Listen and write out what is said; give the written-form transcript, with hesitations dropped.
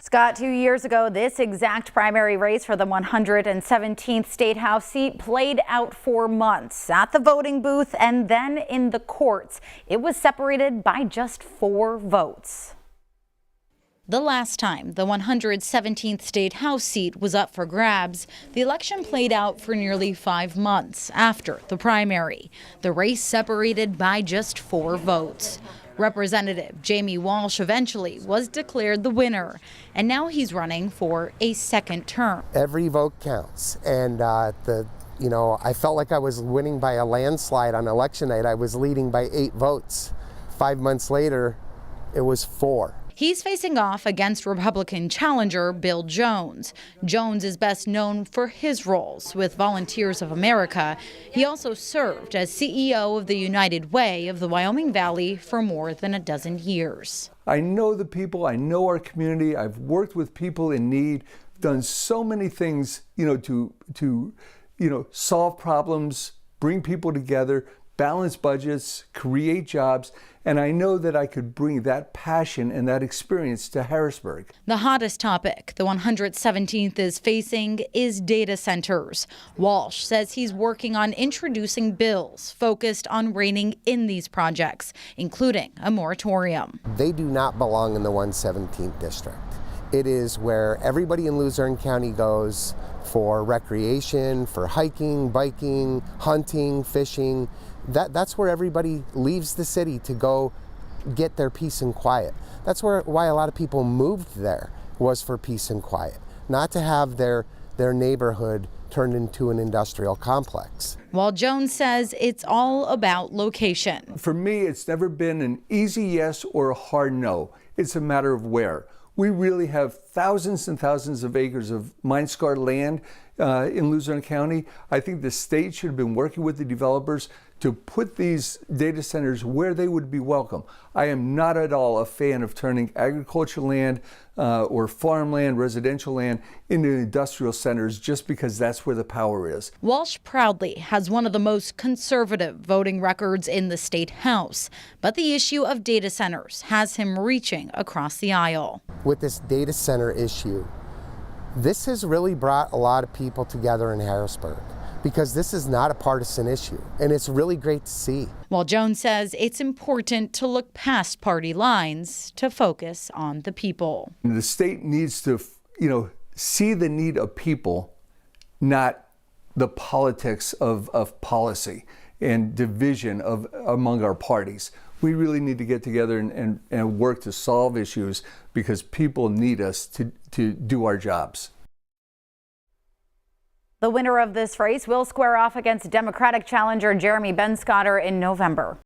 Scott, 2 years ago, this exact primary race for the 117th State House seat played out for months at the voting booth and then in the courts. It was separated by just 4 votes. The last time the 117th State House seat was up for grabs, the election played out for nearly 5 months after the primary. The race separated by just 4 votes. Representative Jamie Walsh eventually was declared the winner, and now he's running for a second term. Every vote counts, and I felt like I was winning by a landslide on election night. I was leading by 8 votes. 5 months later, it was 4. He's facing off against Republican challenger Bill Jones. Jones is best known for his roles with Volunteers of America. He also served as CEO of the United Way of the Wyoming Valley for more than a dozen years. I know the people, I know our community, I've worked with people in need, done so many things, to solve problems, bring people together, balance budgets, create jobs, and I know that I could bring that passion and that experience to Harrisburg. The hottest topic the 117th is facing is data centers. Walsh says he's working on introducing bills focused on reining in these projects, including a moratorium. They do not belong in the 117th district. It is where everybody in Luzerne County goes for recreation, for hiking, biking, hunting, fishing. That's where everybody leaves the city to go get their peace and quiet. That's why a lot of people moved there, was for peace and quiet, not to have their neighborhood turned into an industrial complex. While Jones says it's all about location. For me, it's never been an easy yes or a hard no. It's a matter of where. We really have thousands and thousands of acres of mine-scarred land in Luzerne County. I think the state should have been working with the developers to put these data centers where they would be welcome. I am not at all a fan of turning agricultural land or farmland, residential land into industrial centers just because that's where the power is. Walsh proudly has one of the most conservative voting records in the state house, but the issue of data centers has him reaching across the aisle. With this data center issue, this has really brought a lot of people together in Harrisburg, because this is not a partisan issue, and it's really great to see. While Jones says it's important to look past party lines to focus on the people. The state needs to, see the need of people, not the politics of policy and division among our parties. We really need to get together and work to solve issues, because people need us to do our jobs. The winner of this race will square off against Democratic challenger Jeremy Benscotter in November.